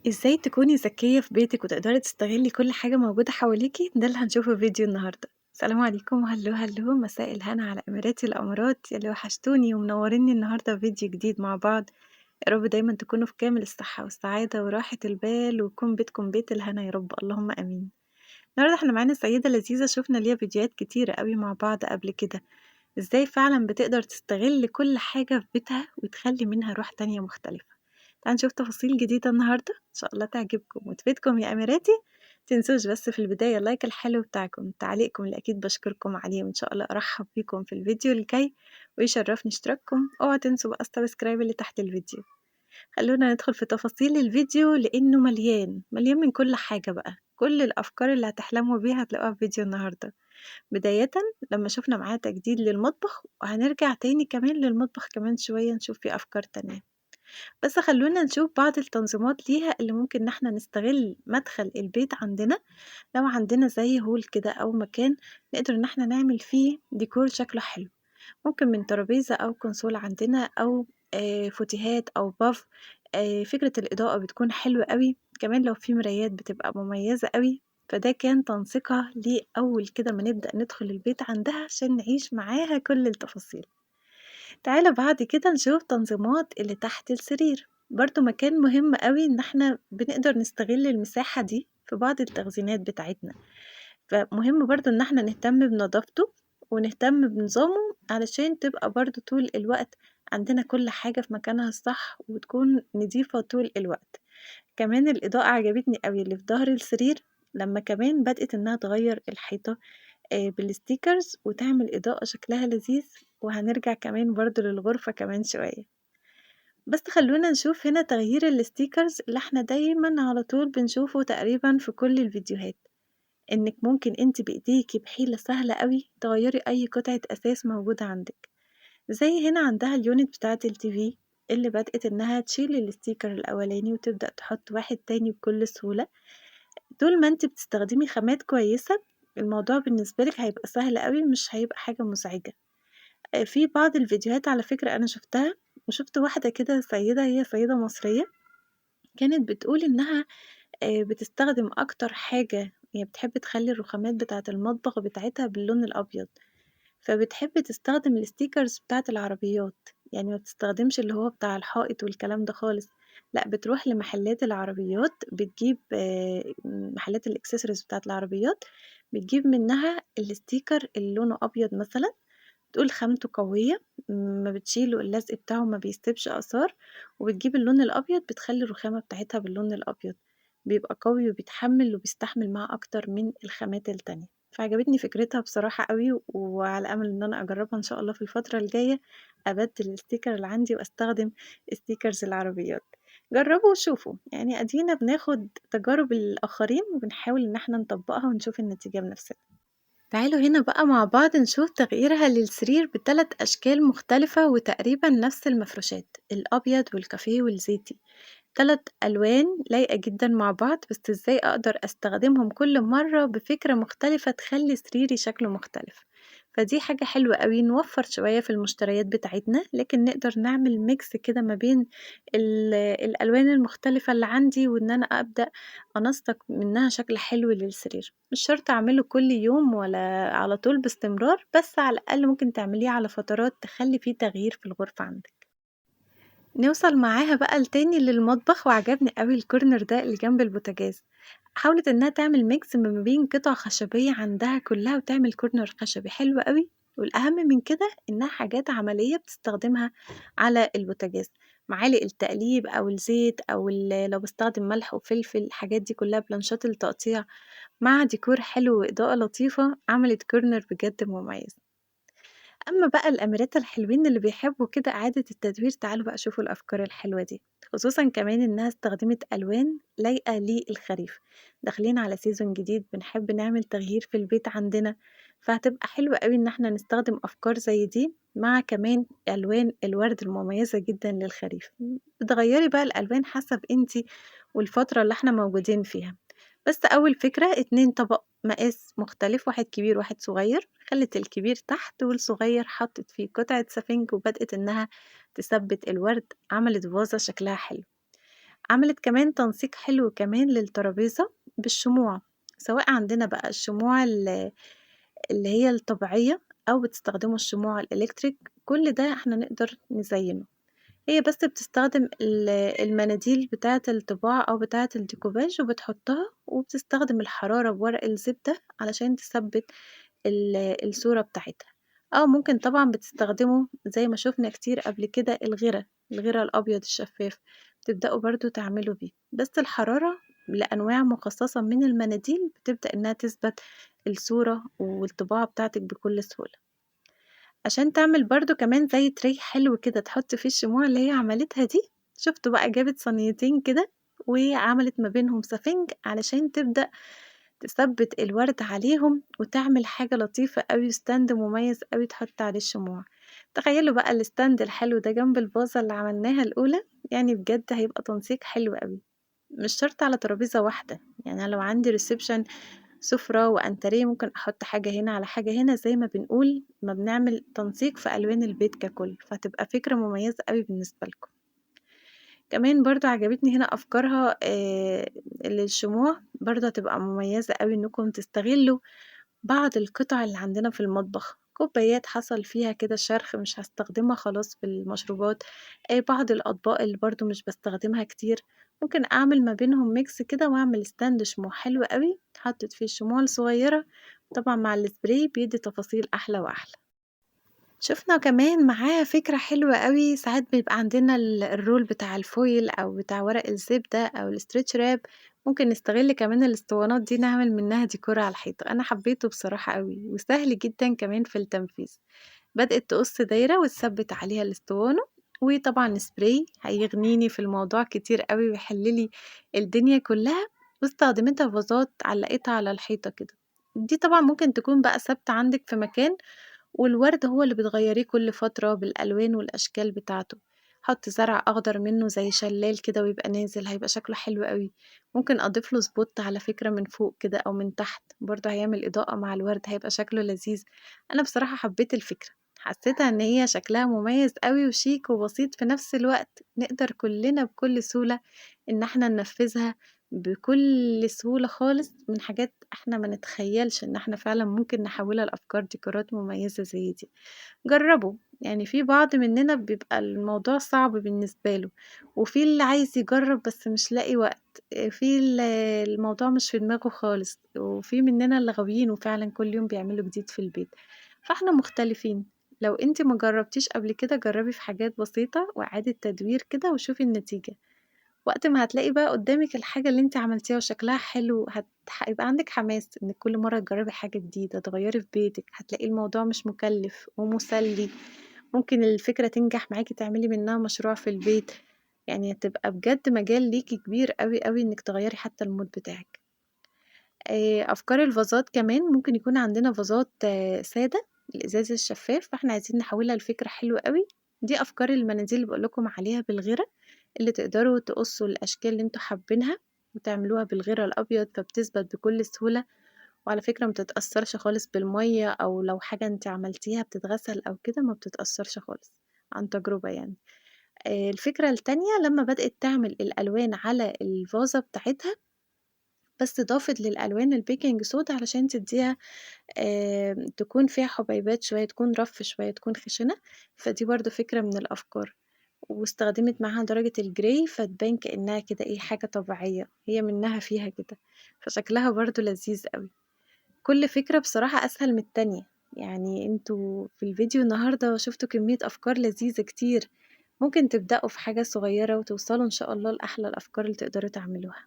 إزاي تكوني ذكية في بيتِك وتقدري تستغلّي كل حاجة موجودة حواليكِ، ده اللي هنشوفه في فيديو النهارده. السلام عليكم وهلو هلو، مساء الهنا على أميراتي الأمارات ياللي وحشتوني ومنورينّي النهارده في فيديو جديد مع بعض. يا رب دايمًا تكونوا في كامل الصحة والسعادة وراحة البال ويكون بيتكم بيت الهنا يا رب، اللهم آمين. النهارده إحنا معانا سيدة لذيذة شُفنا ليها فيديوهات كتيرة أوي مع بعض قبل كده، إزاي فعلًا بتقدر تستغل كل حاجة في بيتها وتخلّي منها روح تانية مختلفة. تعالوا نشوف تفاصيل جديدة النهارده، إن شاء الله تعجبكم وتفيدكم يا أميراتي. متنسوش بس في البداية اللايك الحلو بتاعكم، تعليقكم اللي أكيد باشكركم عليه، وإن شاء الله أرحّب بيكم في الفيديو الجاي، ويشرّفني اشتراككم، اوعوا تنسوا بقى السبسكرايب اللي تحت الفيديو. خلّونا ندخل في تفاصيل الفيديو لإنه مليان، مليان من كل حاجة بقى، كل الأفكار اللي هتحلموا بيها هتلاقوها في فيديو النهارده. بدايةً لمّا شُفنا معاه تجديد للمطبخ، وهنرجع تاني كمان للمطبخ كمان شوية نشوف فيه أفكار تانية. بس خلّونا نشوف بعض التنظيمات ليها اللي ممكن إن إحنا نستغل مدخل البيت عندنا، لو عندنا زي hall كده أو مكان نقدر إن إحنا نعمل فيه ديكور شكله حلو، ممكن من ترابيزة أو console عندنا أو فوتيهات أو باف. فكرة الإضاءة بتكون حلوة أوي، كمان لو في مرايات بتبقى مميزة أوي، فده كان تنسيقها لأول كده ما نبدأ ندخل البيت عندها عشان نعيش معاها كل التفاصيل. تعالَ بعد كده نشوف تنظيمات اللي تحت السرير، برضه مكان مهم أوي إن إحنا بنقدر نستغل المساحة دي في بعض التخزينات بتاعتنا، فمهم برضه إن إحنا نهتم بنضافته ونهتم بنظامه علشان تبقى برضه طول الوقت عندنا كل حاجة في مكانها الصح وتكون نضيفة طول الوقت. كمان الإضاءة عجبتني أوي اللي في ضهر السرير، لمّا كمان بدأت إنها تغيّر الحيطة بالstickers وتعمل إضاءة شكلها لذيذ، وهنرجع كمان برضه للغرفة كمان شوية. بس خلّونا نشوف هنا تغيير الstickers اللي إحنا دايمًا على طول بنشوفه تقريبًا في كل الفيديوهات، إنِّك ممكن أنتِ بإيديكِ بحيلة سهلة أوي تغيّري أي قطعة أثاث موجودة عندِك، زي هنا عندها الunit بتاعة الTV اللي بدأت إنها تشيل الsticker الأولاني وتبدأ تحط واحد تاني بكل سهولة. طول ما أنتِ بتستخدمي خامات كويسة، الموضوع بالنسبة لِك هيبقى سهل أوي، مش هيبقى حاجة مزعجة. في بعض الفيديوهات على فكرة أنا شُفتها، وشُفت واحدة كده سيدة هي سيدة مصرية، كانت بتقول إنها بتستخدم أكتر حاجة هي بتحب تخلّي الرخامات بتاعة المطبخ بتاعتها باللون الأبيض، فبتحب تستخدم الstickers بتاعة العربيات، يعني ما بتستخدمش اللي هو بتاع الحائط والكلام ده خالص، لأ بتروح لمحلات العربيات بتجيب محلات الaccessories بتاعة العربيات، بتجيب منها الsticker اللي لونه أبيض مثلًا، بتقول خامته قوية، ما بتشيل واللزق بتاعه ما بيسيبش آثار، وبتجيب اللون الأبيض بتخلّي الرخامة بتاعتها باللون الأبيض، بيبقى قوي وبيتحمل وبيستحمل معاه أكتر من الخامات التانية، فعجبتني فكرتها بصراحة أوي، وعلى أمل إن أنا أجربها إن شاء الله في الفترة الجاية، أبدِّل الsticker اللي عندي وأستخدم stickers العربيات. جربوا وشوفوا، يعني أدينا بناخد تجارب الآخرين وبنحاول إن إحنا نطبّقها ونشوف النتيجة بنفسنا. تعالوا هنا بقى مع بعض نشوف تغييرها للسرير ب3 أشكال مختلفة وتقريبًا نفس المفروشات، الأبيض والكافيه والزيتي، 3 ألوان لايقة جدًا مع بعض، بس إزاي أقدر أستخدمهم كل مرة بفكرة مختلفة تخلّي سريري شكله مختلف، فدي حاجة حلوة أوي نوفّر شوية في المشتريات بتاعتنا، لكن نقدر نعمل mix كده ما بين الألوان المختلفة اللي عندي، وإن أنا أبدأ أنسّق منها شكل حلو للسرير، مش شرط أعمله كل يوم ولا على طول باستمرار، بس على الأقل ممكن تعمليه على فترات تخلّي في تغيير في الغرفة عندِك. نوصل معاها بقى لتاني للمطبخ وعجبني أوي الcorner ده اللي جنب البوتاجاز، حاولت إنها تعمل mix ما بين قطع خشبية عندها كلها وتعمل corner خشبي حلو أوي، والأهم من كده إنها حاجات عملية بتستخدمها على البوتاجاز، معالق التقليب أو الزيت أو لو باستخدم ملح وفلفل الحاجات دي كلها بلانشات التقطيع مع ديكور حلو وإضاءة لطيفة عملت corner بجد مميز. أمّا بقى الأميرات الحلوين اللي بيحبوا كده إعادة التدوير، تعالوا بقى شوفوا الأفكار الحلوة دي، خصوصًا كمان إنها استخدمت ألوان لايقة للخريف، داخلين على season جديد بنحب نعمل تغيير في البيت عندنا، فهتبقى حلوة أوي إن إحنا نستخدم أفكار زي دي، مع كمان ألوان الورد المميزة جدًا للخريف، بتغيّري بقى الألوان حسب أنتِ والفترة اللي إحنا موجودين فيها. بس أول فكرة 2 طبق مقاس مختلف، واحد كبير وواحد صغير، خلِّت الكبير تحت والصغير حطِّت فيه قطعة سفنج وبدأت إنها تثبِّت الورد، عملت فازة شكلها حلو. عملت كمان تنسيق حلو كمان للترابيزة بالشموع، سواء عندنا بقى الشموع اللي هي الطبيعية أو بتستخدموا الشموع الإلكتريك، كل ده إحنا نقدر نزينه. هي بس بتستخدم المناديل بتاعة الطباعة أو بتاعة الديكوباج وبتحطها وبتستخدم الحرارة بورق الزبدة علشان تثبت الصورة بتاعتها، أو ممكن طبعًا بتستخدموا زي ما شُفنا كتير قبل كده الغِرا الأبيض الشفاف، بتبدأوا برضه تعملوا بيه، بس الحرارة لأنواع مخصصة من المناديل بتبدأ إنها تثبت الصورة والطباعة بتاعتِك بكل سهولة. عشان تعمل برضه كمان زي tray حلو كده تحط فيه الشموع اللي هي عملتها دي، شُفتوا بقى جابت صينيتين كده وعملت ما بينهم سفنج علشان تبدأ تثبّت الورد عليهم وتعمل حاجة لطيفة أوي وstand مميز أوي تحط عليه الشموع. تخيّلوا بقى الstand الحلو ده جنب الفازة اللي عملناها الأولى، يعني بجد هيبقى تنسيق حلو أوي. مش شرط على ترابيزة واحدة، يعني أنا لو عندي reception سُفرة وأنتريه ممكن أحُط حاجة هنا على حاجة هنا، زي ما بنقول ما بنعمل تنسيق في ألوان البيت ككُل، فهتبقى فكرة مميزة أوي بالنسبة لكم. كمان برضه عجبتني هنا أفكارها للشموع، برضه هتبقى مميزة أوي إنكم تستغلّوا بعض القطع اللي عندنا في المطبخ، كوبايات حصل فيها كده شرخ مش هاستخدمها خلاص في المشروبات، بعض الأطباق اللي برضه مش باستخدمها كتير، ممكن أعمل ما بينهم mix كده وأعمل stand شموع حلو أوي، حطيت فيه الشموع الصغيرة، طبعًا مع الspray بيدّي تفاصيل أحلى وأحلى. شُفنا كمان معاه فكرة حلوة أوي، ساعات بيبقى عندنا الroll بتاع الفويل أو بتاع ورق الزبدة أو الstretch wrap، ممكن نستغل كمان الإسطوانات دي نعمل منها ديكور على الحيطة، أنا حبيته بصراحة أوي، وسهل جدًا كمان في التنفيذ. بدأت تقص دايرة وتثبت عليها الأسطوانة، وطبعًا spray هيغنيني في الموضوع كتير أوي ويحل لي الدنيا كلها، واستخدمتها فازات علقتها على الحيطة كده. دي طبعًا ممكن تكون بقى ثابتة عندِك في مكان والورد هو اللي بتغيّريه كل فترة بالألوان والأشكال بتاعته، حُطّي زرع أخضر منه زي شلال كده ويبقى نازل هيبقى شكله حلو أوي، ممكن أضيف له spot على فكرة من فوق كده أو من تحت، برضه هيعمل إضاءة مع الورد هيبقى شكله لذيذ، أنا بصراحة حبيت الفكرة، حسيتها إن هي شكلها مميز أوي وشيك وبسيط في نفس الوقت، نقدر كلنا بكل سهولة إن إحنا ننفذها بكل سهولة خالص من حاجات إحنا ما نتخيّلش إن إحنا فعلًا ممكن نحوّلها لأفكار ديكورات مميزة زي دي. جرّبوا، يعني في بعض مننا بيبقى الموضوع صعب بالنسبة له، وفي اللي عايز يجرّب بس مش لاقي وقت، في الموضوع مش في دماغه خالص، وفي مننا اللي غاويين وفعلًا كل يوم بيعملوا جديد في البيت، فإحنا مختلفين. لو أنتِ ما جرّبتيش قبل كده جرّبي في حاجات بسيطة وإعادة تدوير كده وشوفي النتيجة. وقت ما هتلاقي بقى قدّامِك الحاجة اللي أنتِ عملتيها وشكلها حلو هيبقى عندِك حماس إنِّك كل مرّة تجرّبي حاجة جديدة، تغيّري في بيتِك، هتلاقي الموضوع مش مُكلِّف ومُسلّي، ممكن الفكرة تنجح معاكِ تعملي منها مشروع في البيت، يعني هتبقى بجد مجال ليكِ كبير أوي، أوي إنِّك تغيّري حتى الmood بتاعِك. أفكار الفازات كمان ممكن يكون عندنا فازات سادة، الإزاز الشفاف، فإحنا عايزين نحوّلها لفكرة حلوة أوي، دي أفكار المناديل اللي باقول لكم عليها بالغِرا، اللي تقدروا تقصّوا الأشكال اللي أنتم حابينها وتعملوها بالغِرا الأبيض، فبتثبت بكل سهولة، وعلى فكرة ما بتتأثّرش خالص بالمَيّة أو لو حاجة أنتِ عملتيها بتتغسل أو كده ما بتتأثّرش خالص، عن تجربة يعني. الفكرة التانية لمّا بدأت تعمل الألوان على الفازة بتاعتها بس ضافت للألوان البيكنج صودا علشان تدّيها تكون فيها حبيبات شوية، تكون rough شوية، تكون خشنة، فدي برضه فكرة من الأفكار. واستخدمت معاها درجة الجراي فتبان كإنها كده إيه، حاجة طبيعية، هي منها فيها كده، فشكلها برضه لذيذ أوي. كل فكرة بصراحة أسهل من التانية، يعني أنتم في الفيديو النهارده شُفتوا كمية أفكار لذيذة كتير، ممكن تبدأوا في حاجة صغيرة وتوصلوا إن شاء الله لأحلى الأفكار اللي تقدروا تعملوها.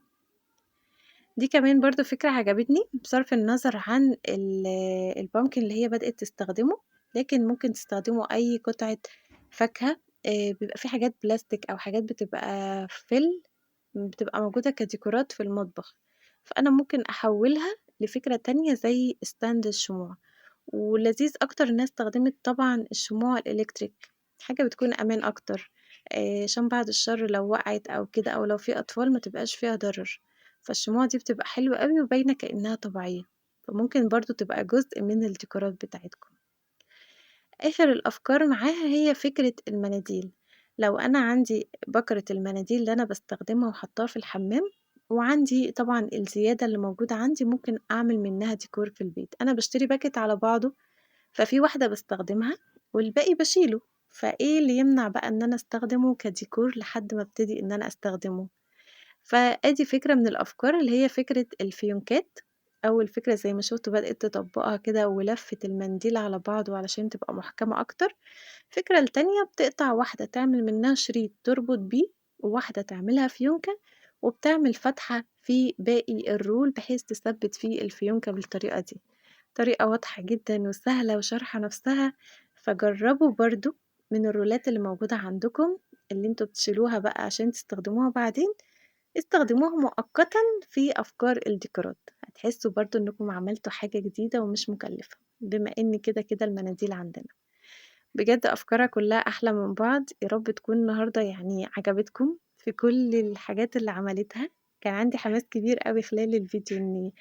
دي كمان برضه فكرة عجبتني بصرف النظر عن الpumpkin اللي هي بدأت تستخدمه، لكن ممكن تستخدموا أي قطعة فاكهة، بيبقى في حاجات بلاستيك أو حاجات بتبقى فِل بتبقى موجودة كديكورات في المطبخ، فأنا ممكن أحوّلها لفكرة تانية زي stand الشموع، واللذيذ أكتر إنها استخدمت طبعًا الشموع الإلكتريك، حاجة بتكون أمان أكتر، عشان بعد الشر لو وقعت أو كده أو لو في أطفال ما تبقاش فيها ضرر، فالشموع دي بتبقى حلوة أوي وباينة كإنها طبيعية، فممكن برضه تبقى جزء من الديكورات بتاعتكم. آخر الأفكار معاها هي فكرة المناديل، لو أنا عندي بكرة المناديل اللي أنا باستخدمها وحاطاها في الحمام، وعندي طبعًا الزيادة اللي موجودة عندي ممكن أعمل منها ديكور في البيت، أنا باشتري باكيت على بعضه، ففي واحدة باستخدمها والباقي باشيله، فإيه اللي يمنع بقى إن أنا أستخدمه كديكور لحد ما أبتدي إن أنا أستخدمه؟ فآدي فكرة من الأفكار اللي هي فكرة الفيونكات، أول فكرة زي ما شُفتوا بدأت تطبّقها كده ولفِّت المنديل على بعضه علشان تبقى محكمة أكتر. الفكرة التانية بتقطع واحدة تعمل منها شريط تربط بيه، وواحدة تعملها فيونكة، وبتعمل فتحة في باقي الرول بحيث تثبِّت فيه الفيونكة بالطريقة دي. طريقة واضحة جدًا وسهلة وشارحة نفسها، فجرّبوا برضه من الرولات اللي موجودة عندكم اللي أنتم بتشيلوها بقى عشان تستخدموها بعدين، استخدموها مؤقتًا في أفكار الديكورات، هتحسّوا برضه إنكم عملتوا حاجة جديدة ومش مكلفة، بما إن كده المناديل عندنا. بجد أفكارها كلّها أحلى من بعض، يا رب تكون النهارده يعني عجبتكم في كل الحاجات اللي عملتها، كان عندي حماس كبير أوي خلال الفيديو إني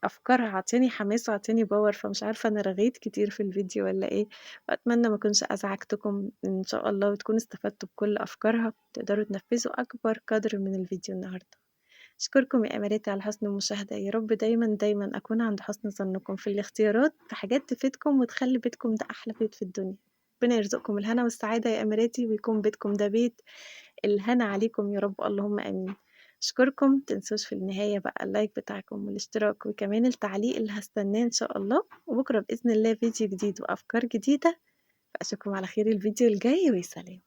أفكارها عاطياني حماس وعاطياني power فمش عارفة أنا رغيت كتير في الفيديو والّا إيه، وأتمنى ما أكونش أزعجتكم إن شاء الله وتكونوا استفدتوا بكل أفكارها، تقدروا تنفذوا أكبر قدر من الفيديو النهارده. أشكركم يا أماراتي على حسن المشاهدة، يا رب دايمًا أكون عند حسن ظنكم في الاختيارات في حاجات تفيدكم وتخلّي بيتكم ده أحلى بيت في الدنيا. ربنا يرزقكم الهنا والسعادة يا أماراتي، ويكون بيتكم ده بيت الهنا عليكم يا رب، اللهم آمين. أشكركم، متنسوش في النهاية بقى اللايك بتاعكم والاشتراك وكمان التعليق اللي هاستناه إن شاء الله، وبكرة بإذن الله فيديو جديد وأفكار جديدة، فأشوفكم على خير الفيديو الجاي وسلام.